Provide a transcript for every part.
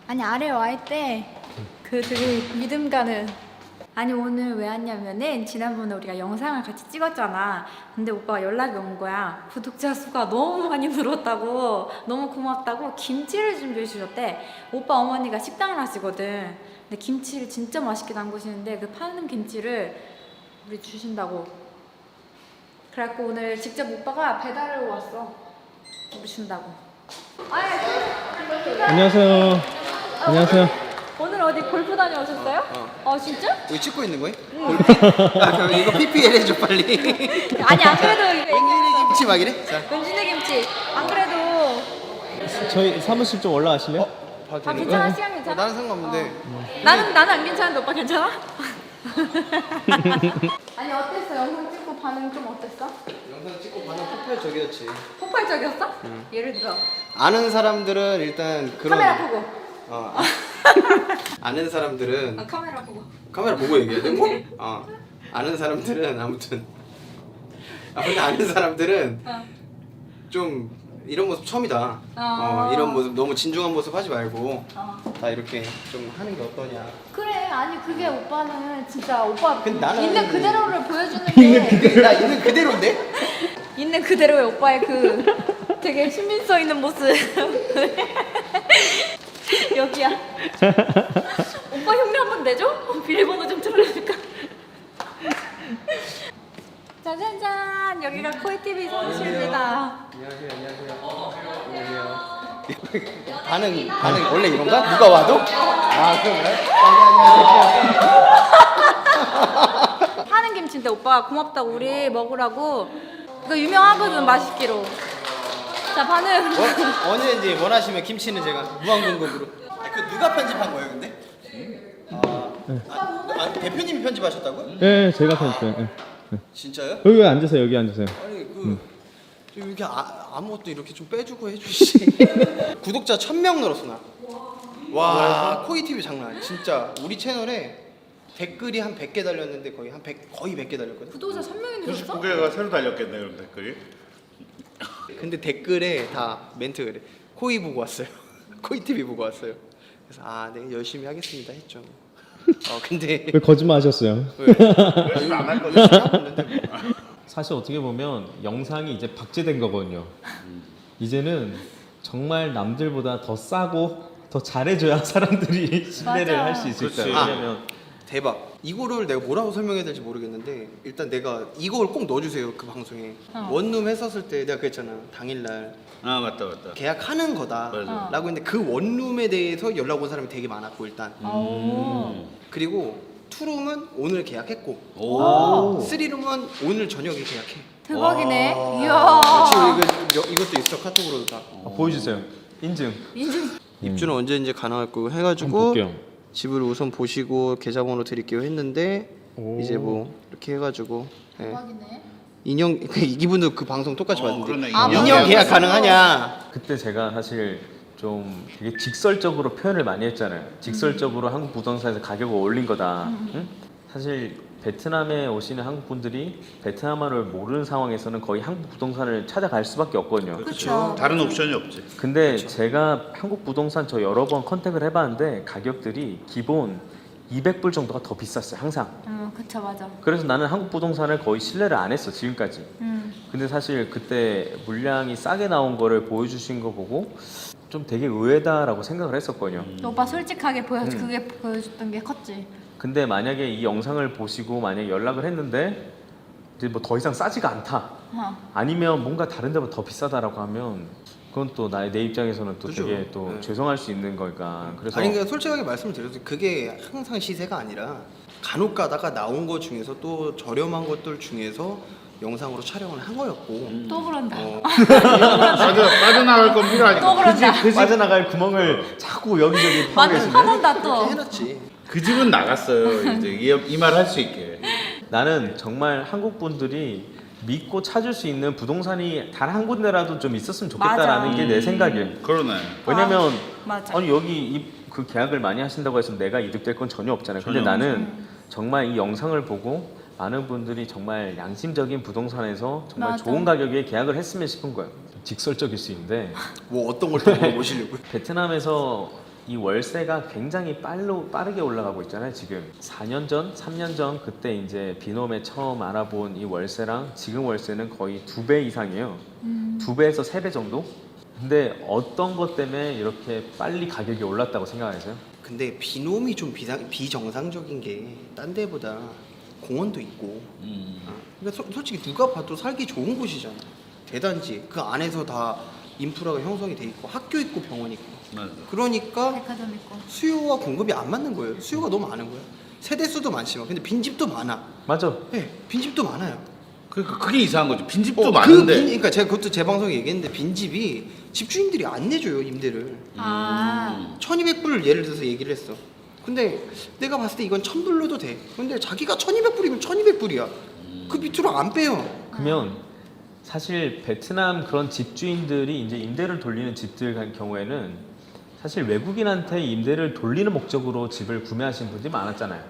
아니 아래 와 있대. 그 되게 믿음 가는. 아니 오늘 왜 왔냐면은 지난번에 우리가 영상을 같이 찍었잖아. 근데 오빠가 연락이 온 거야. 구독자 수가 너무 많이 늘었다고, 너무 고맙다고 김치를 준비해 주셨대. 오빠 어머니가 식당을 하시거든. 근데 김치를 진짜 맛있게 담그시는데 그 파는 김치를 우리 주신다고. 그래갖고 오늘 직접 오빠가 배달을 왔어. 우리 준다고. 안녕하세요. 안녕하세요. 오늘 어디 골프 다녀오셨어요? 진짜? 이거 찍고 있는 거예요? 그럼 이거 PPL 해줘 빨리. 아니 안 그래도 땡기리 김치 막 이래? 자. 은진의 김치. 안 그래도 저희 사무실 좀 올라가실래요? 괜찮아 시간 괜찮아? 나는 상관없는데. 나는 안 괜찮은데 오빠 괜찮아? 아니 어땠어? 영상 찍고 반응 좀 어땠어? 영상 찍고 반응 폭발적이었지. 폭발적이었어? 예를 들어 아는 사람들은 일단 그런. 카메라 보고. 아는 사람들은 카메라 보고. 카메라 보고 얘기해야 돼? 아는 사람들은 아무튼 아는 사람들은 좀 이런 모습 처음이다. 이런 모습 너무 진중한 모습 하지 말고 다 이렇게 좀 하는 게 어떠냐. 그래 아니 그게 오빠는 진짜 오빠 근데 나는 있는 그대로를 보여주는데 나 있는 그대로인데? 있는 그대로의 오빠의 그 되게 신빙성 있는 모습. 여기야. 오빠 흉내 한번 내줘? 비밀번호 좀 들어줄까? 짜잔짠 여기가 코이TV 사무실입니다. 안녕하세요. 반응 원래 이런가? 누가 와도? 그런가요? 안녕하세요. 파는 김치인데 오빠가 고맙다고 우리 먹으라고. 이거 유명하거든 맛있기로. 자 반응. 언제든지 원하시면 김치는 제가 무한공급으로. 그 누가 편집한 거예요, 근데? 대표님이 편집하셨다고요? 네, 제가 편집해요. 네. 진짜요? 여기 앉으세요. 여기 앉으세요. 아니 좀 이렇게 아무것도 이렇게 좀 빼주고 해주시. 구독자 1000명 늘었어 나. 와 코이TV 장난 아니야. 진짜 우리 채널에 댓글이 한 100개 달렸는데 거의 100개 달렸거든. 구독자 1000명이 늘었어? 99개가 새로 달렸겠네 그럼 댓글이. 근데 댓글에 다 멘트 그래. 코이 보고 왔어요. 코이TV 보고 왔어요. 그래서 네 열심히 하겠습니다 했죠. 근데 왜 거짓말 하셨어요? 열심히 안 할 거죠. 사실 어떻게 보면 영상이 이제 박제된 거거든요. 이제는 정말 남들보다 더 싸고 더 잘해줘야 사람들이 신뢰를 맞아. 할 수 있을 그치. 거예요. 왜냐면 대박. 이거를 내가 뭐라고 설명해야 될지 모르겠는데 일단 내가 이걸 꼭 넣어주세요 그 방송에. 원룸 했었을 때 내가 그랬잖아 당일날 맞다. 계약하는 거다 맞아. 라고 했는데 그 원룸에 대해서 연락 온 사람이 되게 많았고 일단 그리고 투룸은 오늘 계약했고 오. 쓰리룸은 오늘 저녁에 계약해. 대박이네. 와. 이야. 지금 이것도 있어 카톡으로도 다. 보여주세요. 인증. 입주는 언제 이제 가능할 거고 한번 해가지고 볼게요. 집을 우선 보시고 계좌번호 드릴게요 했는데 오. 이제 뭐 이렇게 해가지고 대박이네. 인형 이분도 그 방송 똑같이 봤는데 그러네. 인형 계약 가능하냐? 그때 제가 사실 좀 되게 직설적으로 표현을 많이 했잖아요. 직설적으로 한국 부동산에서 가격을 올린 거다. 응? 사실 베트남에 오시는 한국 분들이 베트남어를 모르는 상황에서는 거의 한국 부동산을 찾아갈 수밖에 없거든요. 그쵸. 다른 옵션이 없지. 근데 제가 한국 부동산 저 여러 번 컨택을 해봤는데 가격들이 기본 200불 정도가 더 비쌌어요. 항상. 그쵸 맞아. 그래서 나는 한국 부동산을 거의 신뢰를 안 했어 지금까지. 음. 근데 사실 그때 물량이 싸게 나온 거를 보여주신 거 보고 좀 되게 의외다라고 생각을 했었거든요. 오빠 솔직하게 그게 보여줬던 게 컸지. 근데 만약에 이 영상을 보시고 만약에 연락을 했는데 이제 뭐 더 이상 싸지가 않다 아니면 뭔가 다른 데보다 더 비싸다라고 하면 그건 또 내 입장에서는 또 그죠. 되게 또 네. 죄송할 수 있는 거니까. 그래서 아니 그러니까 솔직하게 말씀을 드려서 그게 항상 시세가 아니라 간혹 가다가 나온 거 중에서 또 저렴한 것들 중에서 영상으로 촬영을 한 거였고 또 그런다. 빠져나갈 건 필요하니까. 또 그런다. 빠져나갈 구멍을 자꾸 여기저기 파고 계시네. 화난다 그렇게 또. 해놨지. 그 집은 나갔어요. 이제 이 말 할 수 있게. 나는 정말 한국 분들이 믿고 찾을 수 있는 부동산이 단 한 군데라도 좀 있었으면 좋겠다라는 맞아. 게 내 생각이에요. 그러네. 왜냐면 맞아. 아니 여기 그 계약을 많이 하신다고 해서 내가 이득될 건 전혀 없잖아요. 근데 전혀 나는 정말 이 영상을 보고 많은 분들이 정말 양심적인 부동산에서 정말 맞아. 좋은 가격에 계약을 했으면 싶은 거예요. 직설적일 수 있는데 뭐 어떤 걸 더 보시려고요? 베트남에서 이 월세가 굉장히 빠르게 올라가고 있잖아요. 지금 4년 전, 3년 전 그때 이제 비놈에 처음 알아본 이 월세랑 지금 월세는 거의 2배 이상이에요. 2배에서 3배 정도? 근데 어떤 것 때문에 이렇게 빨리 가격이 올랐다고 생각하세요? 근데 비놈이 좀 비정상적인 게 딴 데보다 공원도 있고 그러니까 솔직히 누가 봐도 살기 좋은 곳이잖아. 대단지 그 안에서 다 인프라가 형성이 돼 있고 학교 있고 병원 있고 맞아. 그러니까 백화점 있고. 수요와 공급이 안 맞는 거예요. 수요가 너무 많은 거예요. 세대수도 많지만 근데 빈집도 많아. 맞아. 네, 빈집도 많아요. 그러니까 그게 이상한 거지. 빈집도 그 많은데. 그러니까 제가 그것도 제 방송에 얘기했는데 빈집이 집주인들이 안 내줘요 임대를. 1200불을 예를 들어서 얘기를 했어. 근데 내가 봤을 때 이건 1000불로도 돼. 근데 자기가 1200불이면 1200불이야. 그 밑으로 안 빼요. 그러면 사실 베트남 그런 집주인들이 이제 임대를 돌리는 집들 같은 경우에는 사실 외국인한테 임대를 돌리는 목적으로 집을 구매하신 분들이 많았잖아요.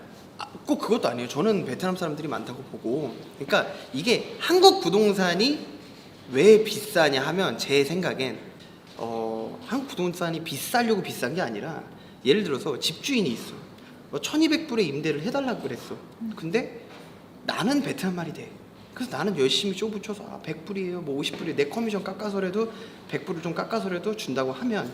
꼭 그것도 아니에요. 저는 베트남 사람들이 많다고 보고. 그러니까 이게 한국 부동산이 왜 비싸냐 하면 제 생각엔 한국 부동산이 비싸려고 비싼 게 아니라 예를 들어서 집주인이 있어. 1200불에 임대를 해달라고 그랬어. 근데 나는 베트남 말이 돼. 그래서 나는 열심히 쪼붙여서 100불이에요, 뭐 50불이에요. 내 커미션 깎아서라도 100불을 좀 깎아서라도 준다고 하면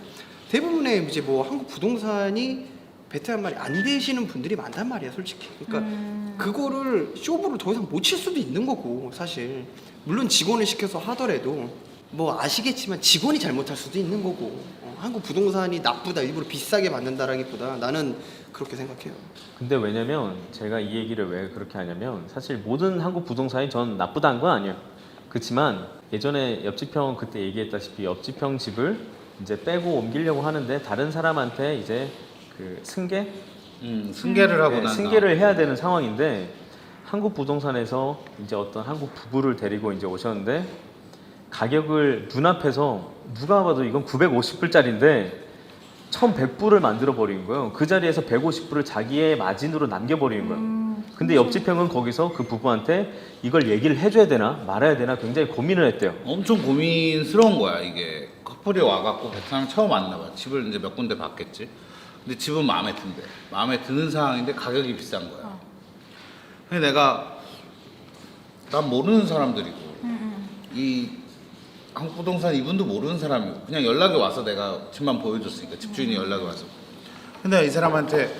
대부분의 이제 뭐 한국 부동산이 베트남 말이 안 되시는 분들이 많단 말이야, 솔직히. 그러니까 그거를 쇼부를 더 이상 못 칠 수도 있는 거고, 사실. 물론 직원을 시켜서 하더라도 뭐 아시겠지만 직원이 잘못할 수도 있는 거고. 한국 부동산이 나쁘다, 일부러 비싸게 받는다라기보다 나는 그렇게 생각해요. 근데 왜냐면 제가 이 얘기를 왜 그렇게 하냐면 사실 모든 한국 부동산이 전 나쁘다는 건 아니에요. 그렇지만 예전에 옆집형 그때 얘기했다시피 옆집형 집을 이제 빼고 옮기려고 하는데 다른 사람한테 이제 그 승계를 하고 난 승계를 해야 되는 상황인데 한국 부동산에서 이제 어떤 한국 부부를 데리고 이제 오셨는데 가격을 눈앞에서 누가 봐도 이건 950불짜리인데 1100불을 만들어 버린 거예요. 그 자리에서 150불을 자기의 마진으로 남겨 버리는 거예요. 근데 옆집 형은 거기서 그 부부한테 이걸 얘기를 해줘야 되나 말아야 되나 굉장히 고민을 했대요. 엄청 고민스러운 거야 이게. 커플이 와갖고 베트남 처음 왔나봐. 집을 이제 몇 군데 봤겠지. 근데 집은 마음에 든대. 마음에 드는 상황인데 가격이 비싼 거야. 근데 난 모르는 사람들이고 이 한국 부동산 이분도 모르는 사람이고 그냥 연락이 와서 내가 집만 보여줬으니까 집주인이 연락이 와서 근데 이 사람한테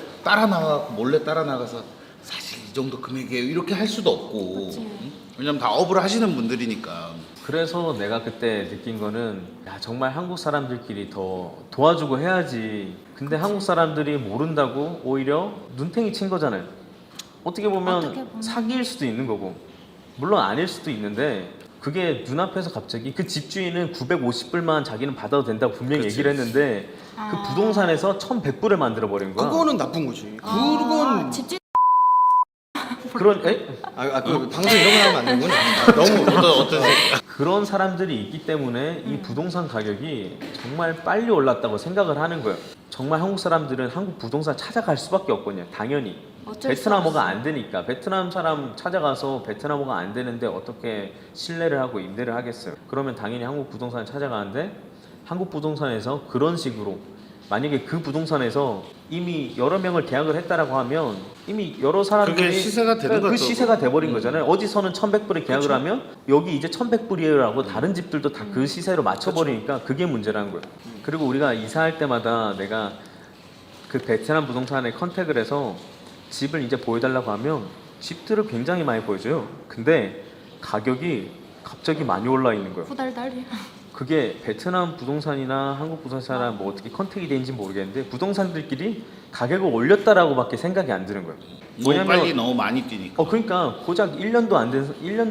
몰래 따라 나가서 사실 이 정도 금액이에요 이렇게 할 수도 없고 응? 왜냐면 다 업을 하시는 분들이니까. 그래서 내가 그때 느낀 거는 야 정말 한국 사람들끼리 더 도와주고 해야지. 근데 한국 사람들이 모른다고 오히려 눈탱이 친 거잖아요. 어떻게 보면 사기일 수도 있는 거고 물론 아닐 수도 있는데 그게 눈앞에서 갑자기 그 집주인은 950불만 자기는 받아도 된다고 분명히 얘기를 했는데 그 부동산에서 1100불을 만들어 버린 거야. 그거는 나쁜 거지. 그건 집주인 그런 그 방송 이런 거 하면 안 되구나. 너무 어떤 새끼야. 그런 사람들이 있기 때문에 이 부동산 가격이 정말 빨리 올랐다고 생각을 하는 거예요. 정말 한국 사람들은 한국 부동산 찾아갈 수밖에 없거든요. 당연히. 베트남어가 안 되니까. 베트남 사람 찾아가서 베트남어가 안 되는데 어떻게 신뢰를 하고 임대를 하겠어요. 그러면 당연히 한국 부동산 찾아가는데 한국 부동산에서 그런 식으로 만약에 그 부동산에서 이미 여러 명을 계약을 했다라고 하면 이미 여러 사람들이 그게 시세가 되는 그 거죠. 시세가 돼버린 거잖아요. 어디서는 1100불에 계약을 하면 여기 이제 1100불이에요라고 다른 집들도 다 그 시세로 맞춰버리니까 그게 문제라는 거예요. 그리고 우리가 이사할 때마다 내가 그 베트남 부동산에 컨택을 해서 집을 이제 보여달라고 하면 집들을 굉장히 많이 보여줘요. 근데 가격이 갑자기 많이 올라 있는 거예요. 후달달이야. 그게 베트남 부동산이나 한국 부동산이나 뭐 어떻게 컨택이 되는지 모르겠는데 부동산들끼리 가격을 올렸다라고밖에 생각이 안 드는 거예요. 너무 빨리 너무 많이 뛰니까. 그러니까 고작 1년도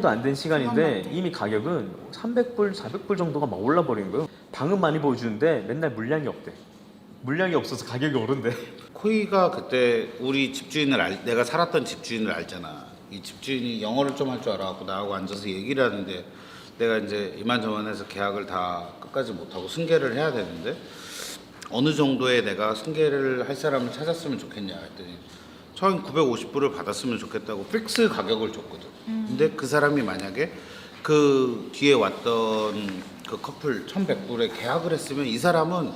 안 된 시간인데 이미 가격은 300불, 400불 정도가 막 올라 버린 거예요. 방은 많이 보여주는데 맨날 물량이 없대. 물량이 없어서 가격이 오른대. 코이가 그때 우리 집주인을 내가 살았던 집주인을 알잖아. 이 집주인이 영어를 좀 할 줄 알아갖고 나하고 앉아서 얘기를 하는데 내가 이제 이만저만해서 계약을 다 끝까지 못하고 승계를 해야 되는데 어느 정도에 내가 승계를 할 사람을 찾았으면 좋겠냐 했더니 처음 950불을 받았으면 좋겠다고 픽스 가격을 줬거든. 근데 그 사람이 만약에 그 뒤에 왔던 그 커플 1100불에 계약을 했으면 이 사람은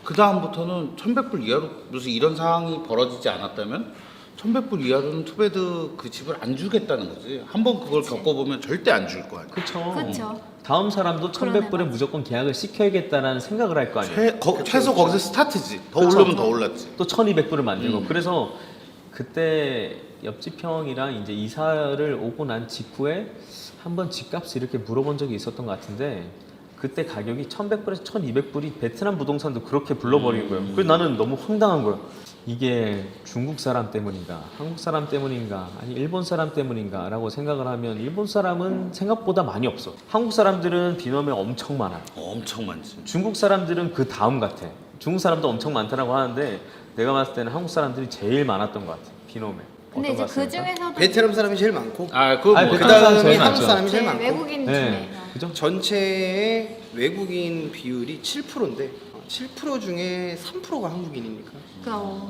그 다음부터는 1,100불 이하로 무슨 이런 상황이 벌어지지 않았다면 1,100불 이하로는 투베드 그 집을 안 주겠다는 거지. 한번 그걸 겪어보면 절대 안 줄 거 아니야. 그쵸. 그쵸. 다음 사람도 그러네, 1,100불에 맞아. 무조건 계약을 시켜야겠다는 생각을 할 거 아니에요. 최소 거기서 스타트지. 더 그쵸. 오르면 더 올랐지. 또 1,200불을 만들고. 그래서 그때 옆집 형이랑 이제 이사를 오고 난 직후에 한번 집값을 이렇게 물어본 적이 있었던 것 같은데 그때 가격이 1,100불에서 1,200불이 베트남 부동산도 그렇게 불러버린 거예요. 그래서 나는 너무 황당한 거예요. 이게 중국 사람 때문인가, 한국 사람 때문인가, 아니 일본 사람 때문인가 라고 생각을 하면 일본 사람은 생각보다 많이 없어. 한국 사람들은 비놈에 엄청 많아. 엄청 많지. 중국 사람들은 그 다음 같아. 중국 사람도 엄청 많다라고 하는데 내가 봤을 때는 한국 사람들이 제일 많았던 것 같아. 비놈에. 근데 이제 그 중에서도 베트남 사람이 제일 많고 그거 아니, 뭐 그 베트남 사람이 다음에 제일 한국 많죠. 사람이 제일 네, 많고 외국인 네, 중에 그죠? 전체의 외국인 비율이 7%인데 7% 중에 3%가 한국인이니까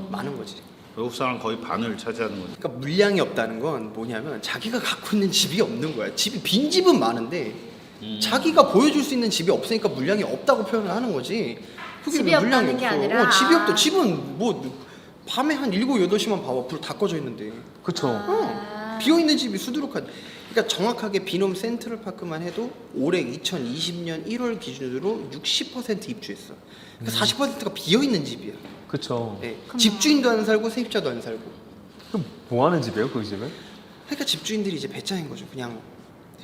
많은 거지. 외국 사람 거의 반을 차지하는 거지. 그러니까 물량이 없다는 건 뭐냐면 자기가 갖고 있는 집이 없는 거야. 집이 빈 집은 많은데 자기가 보여줄 수 있는 집이 없으니까 물량이 없다고 표현을 하는 거지. 그게 집이 왜 물량이 없다는 게 없어? 아니라 집이 없다. 집은 뭐 밤에 한 7, 8시만 봐봐. 불 다 꺼져 있는데. 그쵸. 비어있는 집이 수두룩한. 그러니까 정확하게 비놈 센트럴파크만 해도 올해 2020년 1월 기준으로 60% 입주했어. 그러니까 40%가 비어있는 집이야. 그쵸. 네. 집주인도 안 살고 세입자도 안 살고. 그럼 뭐 하는 집이에요, 그 집은? 그러니까 집주인들이 이제 배짱인 거죠. 그냥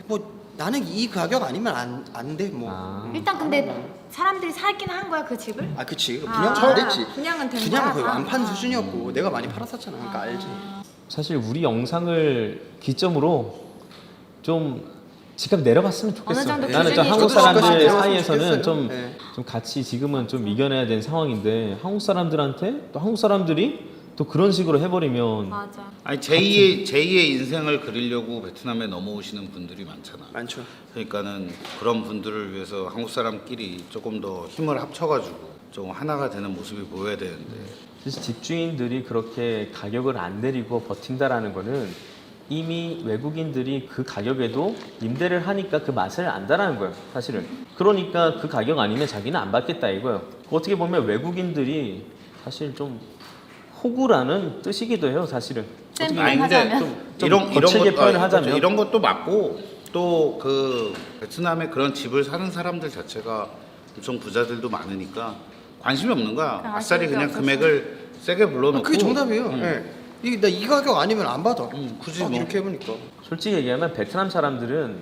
뭐 나는 이 가격 아니면 안 돼. 뭐. 아. 일단 근데 사람들이 살긴 한 거야 그 집을? 아 그치. 분양 잘 됐지. 분양은 된 분양 거야. 거의 다? 완판 수준이었고 내가 많이 팔았었잖아. 그러니까 알지. 사실 우리 영상을 기점으로 좀 집값 내려갔으면 좋겠어. 어느 정도 나는 좀 기준이 한국 저도 사람들 내려갔으면 사이에서는 좋겠어요. 좀, 네. 좀 같이 지금은 좀 이겨내야 되는 상황인데 한국 사람들한테 또 한국 사람들이 또 그런 식으로 해버리면 맞아. 아니 제2의 인생을 그리려고 베트남에 넘어오시는 분들이 많잖아. 많죠. 그러니까는 그런 분들을 위해서 한국 사람끼리 조금 더 힘을 합쳐가지고 좀 하나가 되는 모습이 보여야 되는데 사실 집주인들이 그렇게 가격을 안 내리고 버틴다라는 거는 이미 외국인들이 그 가격에도 임대를 하니까 그 맛을 안다라는 거예요, 사실은. 그러니까 그 가격 아니면 자기는 안 받겠다 이거예요. 어떻게 보면 외국인들이 사실 좀 호구라는 뜻이기도 해요, 사실은. 쌤 아니 근데 하자면? 좀 이런 거칠게 것, 표현을 하자면. 이런 것도 맞고 또 그 베트남에 그런 집을 사는 사람들 자체가 엄청 부자들도 많으니까 관심이 없는 거야. 그냥 아싸리 그냥 아쉬울 게 금액을 세게 불러놓고 그게 정답이에요. 응. 네. 이 가격 아니면 안 받아. 굳이 뭐. 이렇게 해보니까. 솔직히 얘기하면 베트남 사람들은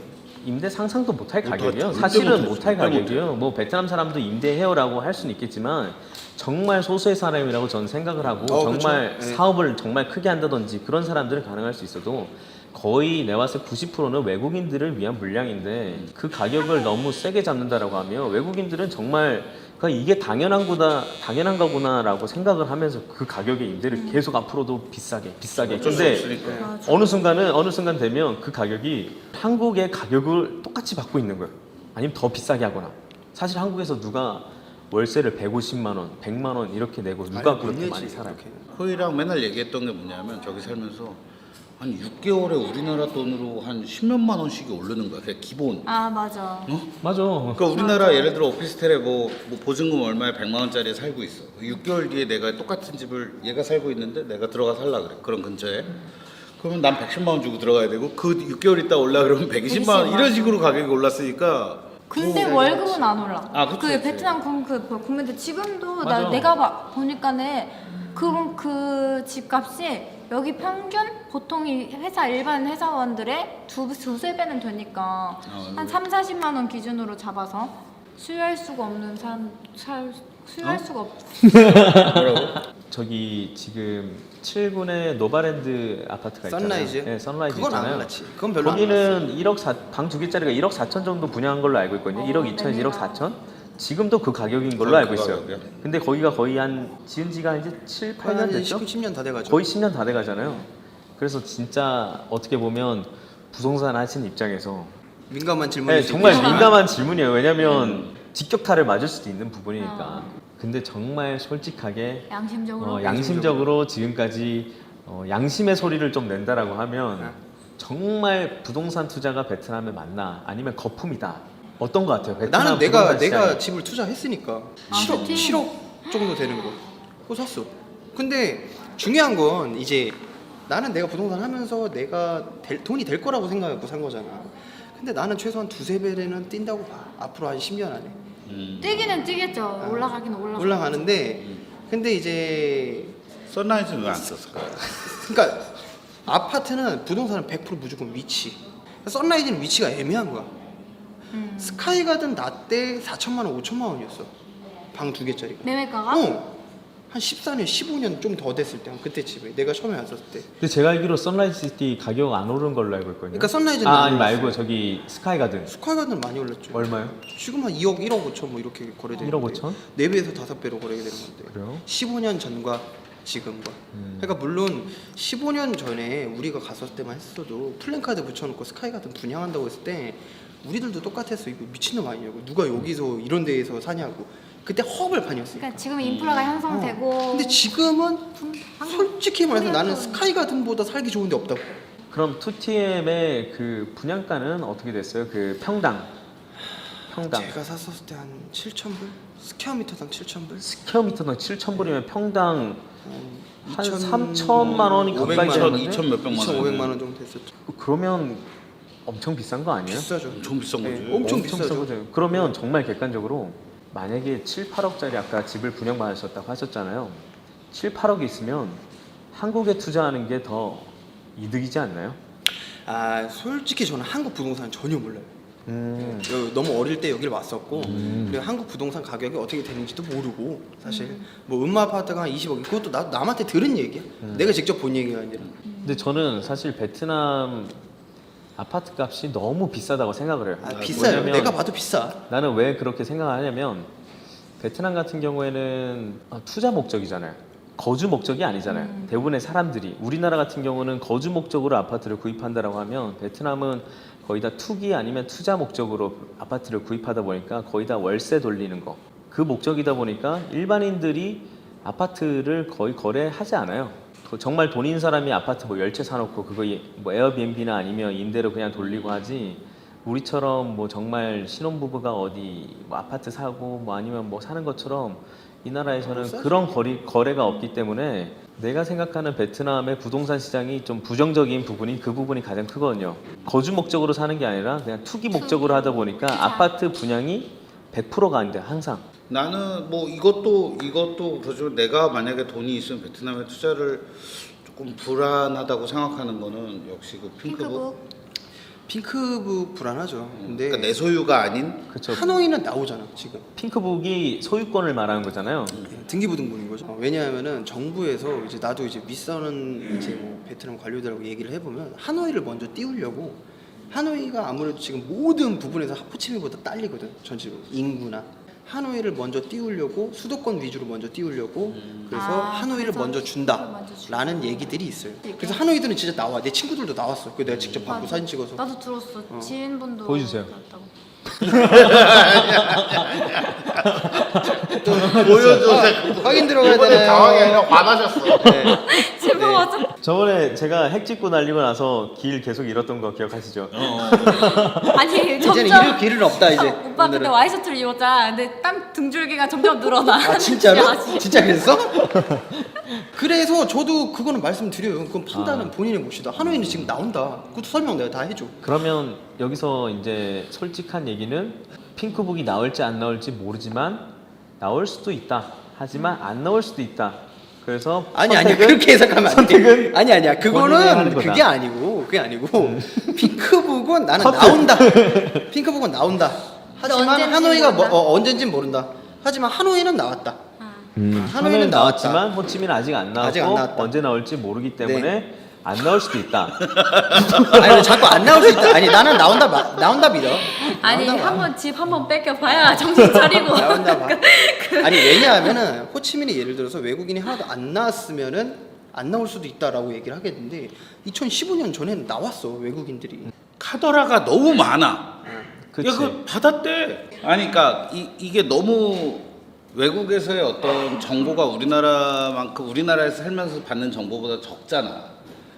임대 상상도 못할 가격이에요. 절대 사실은 못하죠. 못할 절대 가격이에요. 뭐 베트남 사람도 임대해요라고 할 수는 있겠지만 정말 소수의 사람이라고 저는 생각을 하고 정말 그쵸. 네. 사업을 정말 크게 한다든지 그런 사람들은 가능할 수 있어도 거의 내가 봤을 때 90%는 외국인들을 위한 물량인데 그 가격을 너무 세게 잡는다라고 하면 외국인들은 정말 그러니까 이게 당연한 거구나라고 생각을 하면서 그 가격의 임대를 계속 앞으로도 비싸게 어쩔 수 근데 없으니까. 어느 순간 되면 그 가격이 한국의 가격을 똑같이 받고 있는 거예요. 아니면 더 비싸게 하거나. 사실 한국에서 누가 월세를 150만 원, 100만 원 이렇게 내고 누가 아니, 못 그렇게 내지, 많이 살아요? 그렇게. 호이랑 맨날 얘기했던 게 뭐냐면 저기 살면서 한 6개월에 우리나라 돈으로 한 10몇만 원씩이 오르는 거야. 그냥 기본. 아 맞아. 맞아. 그러니까 우리나라 예를 들어 오피스텔에 뭐 보증금 얼마에 100만 원짜리에 살고 있어. 6개월 뒤에 내가 똑같은 집을 얘가 살고 있는데 내가 들어가 살라 그래. 그런 근처에. 그러면 난 110만 원 주고 들어가야 되고 그 6개월 있다 올라 그러면 120만 원 이런 식으로 가격이 올랐으니까 근데 월급은 안 올라. 아, 그치, 그 그치. 베트남 국민들 지금도 맞아. 내가 보니까는 그 집값이 여기 평균 보통 이 회사 일반 회사원들의 두세 배는 되니까 한 3, 40만 원 기준으로 잡아서 수요할 수가 없는 수요할 수가 없. 뭐라고? 저기 지금 7군에 노바랜드 아파트가 있잖아요. 선라이즈? 네, 선라이즈 그건 안 있잖아요. 올랐지. 그건 별로 안 올랐어. 거기는 1억 방 2개짜리가 1억 4천 정도 분양한 걸로 알고 있거든요. 1억 2천에서 1억 4천. 지금도 그 가격인 걸로 알고 그 있어요. 가격이야? 근데 거기가 거의 한 지은 지가 이제 7, 8년 한 됐죠? 19, 10년 다 돼가지고. 거의 10년 다 돼가잖아요. 그래서 진짜 어떻게 보면 부동산 하시는 입장에서 민감한 질문이 네, 정말 민감한 질문이에요. 왜냐면 직격탄을 맞을 수도 있는 부분이니까. 근데 정말 솔직하게 양심적으로. 양심적으로 지금까지 양심의 소리를 좀 낸다라고 하면 네. 정말 부동산 투자가 베트남에 맞나 아니면 거품이다. 어떤 것 같아요? 베트남 나는 부동산 내가 시장이. 집을 투자했으니까 아, 7억 그치. 7억 정도 되는 거. 그거 샀어. 근데 중요한 건 이제 나는 내가 부동산 하면서 내가 돈이 될 거라고 생각하고 산 거잖아. 근데 나는 최소한 2~3배는 뛴다고 봐. 앞으로 한 10년 안에. 뛰기는 뛰겠죠. 올라가기는 올라가는데 근데 이제 선라이즈는 왜 안 썼을까? 그러니까 아파트는 부동산은 100% 무조건 위치. 선라이즈는 위치가 애매한 거야. 스카이가든 나 때 4천만 원, 5천만 원이었어. 방 2개짜리가. 매매가가? 한 14년, 15년 좀 더 됐을 때, 그때 집에 내가 처음에 왔었을 때. 근데 제가 알기로 선라이즈 시티 가격 안 오른 걸로 알고 있거든요. 그러니까 선라이즈는 아니 많이 말고 올랐어요. 저기 스카이가든 스카이가든 많이 올랐죠. 얼마요? 지금 한 2억, 1억 5천 뭐 이렇게 거래되는 1억 5천? 4배에서 5배로 거래가 되는 건데. 그래요? 15년 전과 지금과. 그러니까 물론 15년 전에 우리가 갔었을 때만 했어도 플랜카드 붙여놓고 스카이가든 분양한다고 했을 때 우리들도 똑같았어. 이거 미친놈 아니냐고. 누가 여기서 이런 데에서 사냐고. 그때 허벌판이었으니까. 그러니까 지금 인프라가 형성되고. 근데 지금은 솔직히 말해서 나는 분양도- 스카이가든보다 살기 좋은 데 없다고. 그럼 2TM의 그 분양가는 어떻게 됐어요? 그 평당. 제가 샀었을 때 한 7,000불? 스퀘어미터당 7,000불? 스퀘어미터당 7,000불이면 평당 한 2,000 3천만 원이 가까이 500만 원, 되는데 2천 몇백만 원. 2,500만 원 정도 됐었죠. 그러면 엄청 비싼 거 아니에요? 비싸죠. 엄청 비싼 거지. 네, 엄청 비싸죠. 비싼 거죠. 그러면 정말 객관적으로 만약에 7, 8억짜리 아까 집을 분양받으셨다고 하셨잖아요. 7, 8억이 있으면 한국에 투자하는 게 더 이득이지 않나요? 아 솔직히 저는 한국 부동산 전혀 몰라요. 너무 어릴 때 여기를 왔었고 그리고 한국 부동산 가격이 어떻게 되는지도 모르고 사실 뭐 음마 아파트가 한 20억 그것도 남한테 들은 얘기야. 내가 직접 본 얘기가 아니라. 근데 저는 사실 베트남 아파트 값이 너무 비싸다고 생각을 해요. 아 비싸요. 왜냐면 내가 봐도 비싸. 나는 왜 그렇게 생각하냐면 베트남 같은 경우에는 투자 목적이잖아요. 거주 목적이 아니잖아요. 대부분의 사람들이 우리나라 같은 경우는 거주 목적으로 아파트를 구입한다라고 하면 베트남은 거의 다 투기 아니면 투자 목적으로 아파트를 구입하다 보니까 거의 다 월세 돌리는 거. 그 목적이다 보니까 일반인들이 아파트를 거의 거래하지 않아요. 정말 돈 있는 사람이 아파트 뭐 10채 사놓고 그거 뭐 에어비앤비나 아니면 임대로 그냥 돌리고 하지 우리처럼 뭐 정말 신혼부부가 어디 뭐 아파트 사고 뭐 아니면 뭐 사는 것처럼 이 나라에서는 그런 거래가 없기 때문에 내가 생각하는 베트남의 부동산 시장이 좀 부정적인 부분이 그 부분이 가장 크거든요. 거주 목적으로 사는 게 아니라 그냥 투기 목적으로 하다 보니까 아파트 분양이 100%가 안 돼, 항상. 나는 뭐 이것도 그렇지만 내가 만약에 돈이 있으면 베트남에 투자를 조금 불안하다고 생각하는 거는 역시 그 핑크북. 핑크북 불안하죠. 근데 그러니까 내 소유가 아닌 그렇죠. 하노이는 나오잖아 지금. 핑크북이 소유권을 말하는 거잖아요. 등기부등본인 거죠. 왜냐하면은 정부에서 이제 나도 이제 윗선은 이제 뭐 베트남 관료들하고 얘기를 해보면 하노이를 먼저 띄우려고 하노이가 아무래도 지금 모든 부분에서 호치민보다 딸리거든. 전체적으로 인구나 하노이를 먼저 띄우려고 수도권 위주로 먼저 띄우려고 그래서 하노이를 그래서 먼저 준다라는 얘기들이 있어요. 그래서 하노이들은 진짜 나와. 내 친구들도 나왔어. 그 내가 직접 받고 사진 찍어서. 나도 들었어. 지인분도 보여주세요. 그랬다고. 보여줘. 확인 들어가야 되나요? 당황이 아니라 화나셨어. 네. 제발 맞아. 저번에 제가 핵 찍고 날리고 나서 길 계속 잃었던 거 기억하시죠? 아니 이제는 점점 잃을 길은 없다 이제. 오빠 근데 오늘은. 와이셔츠를 입었잖아. 근데 땀 등줄기가 점점 늘어나. 아 진짜로? 야, 진짜. 진짜 그랬어? 그래서 저도 그거는 말씀드려요. 그건 판단은 본인의 몫이다. 하노이는 지금 나온다. 그것도 설명 내가 다 해줘. 그러면 여기서 이제 솔직한 얘기는 핑크북이 나올지 안 나올지 모르지만 나올 수도 있다. 하지만 안 나올 수도 있다. 그래서 아니 선택은 그렇게 해석하면 안 돼. 선택은 아니야 본인이 하는 그거는 거다. 그게 아니고 핑크북은 나는 커트. 나온다. 핑크북은 나온다. 하지만 언젠지 하노이가 모른다. 언젠진 모른다. 하지만 하노이는 나왔다. 하노이는 하노이는 나왔지만 호치민은 아직 안 나왔고 아직 안 나왔다. 언제 나올지 모르기 때문에 안 나올 수도 있다. 아니 왜 자꾸 안 나올 수 있다. 아니 나는 나온다 믿어. 아니 나온다 봐. 한번 집 한번 뺏겨봐야 정신 차리고. 나온다 봐. 아니 왜냐하면은 호치민이 예를 들어서 외국인이 하나도 안 나왔으면은 안 나올 수도 있다라고 얘기를 하겠는데 2015년 전에는 나왔어 외국인들이. 카더라가 너무 많아. 그치. 야, 그거 받았대. 아니, 그러니까 이게 너무 외국에서의 어떤 정보가 우리나라에서 살면서 받는 정보보다 적잖아.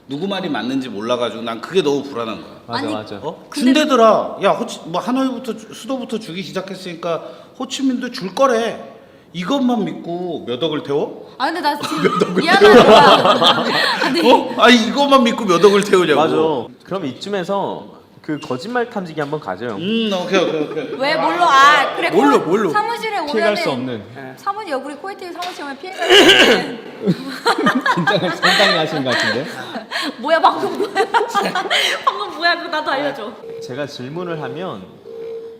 누구 말이 맞는지 몰라가지고 난 그게 너무 불안한 거야. 맞아 아니, 맞아. 근데- 준대더라. 야, 뭐 하노이부터 수도부터 주기 시작했으니까 호치민도 줄 거래. 이것만 믿고 몇 억을 태워? 아 근데 나 지금 미안한 거야. 아니, 아니 이것만 믿고 몇 억을 태우냐고. 맞아. 그럼 이쯤에서 그 거짓말 탐지기 한번 가져요. 오케이. 왜 뭘로 아 그래 뭘로? 사무실에 피해갈 수 오면은 없는. 사무실 우리 코이티 사무실 오면 피해갈 수 없는 긴장을 상당히 하시는 것 같은데. 뭐야 방금 뭐야 방금 뭐야 그거 나도 알려줘. 제가 질문을 하면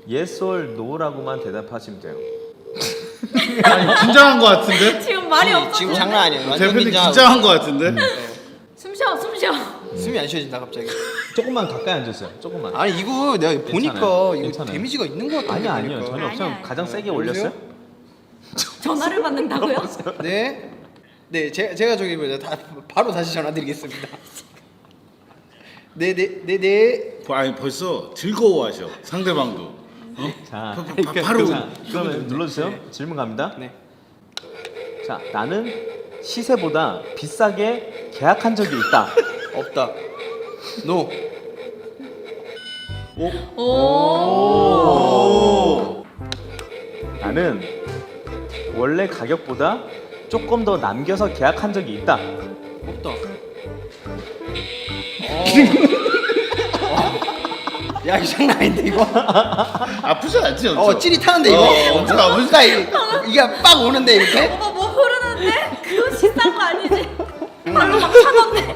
yes or no라고만 대답하시면 돼요. 아니 긴장한 거 같은데? 지금 말이 없어. 지금 장난 아니에요. 완전 대표님 긴장하고. 긴장한 거 같은데? 숨 쉬어. 숨이 안 쉬어진다 갑자기. 조금만 가까이 앉으세요. 조금만. 아니 이거 내가 보니까 괜찮아요. 이거 괜찮아요. 데미지가 있는 것 같아. 아니요 전혀 없어요. 아니야. 가장 세게 여보세요? 올렸어요? 전화를 받는다고요? 네, 제가 저기 뭐냐 바로 다시 전화드리겠습니다. 네. 아니 벌써 즐거워하셔 상대방도. 자, 바로 자, 그러면 눌러주세요. 질문 갑니다. 네. 자, 나는 시세보다 비싸게 계약한 적이 있다. 없다. 노. 나는 원래 가격보다 조금 더 남겨서 계약한 적이 있다. 없다. 야, 이거 장난 아닌데 이거. 아프지 않지 엄청? 찌릿하는데 이거. 엄청 아프지? 이게 빡 오는데 이렇게. 오빠 뭐 흐르는데? 그거 비싼 거 아니지? 발로 막 차던데.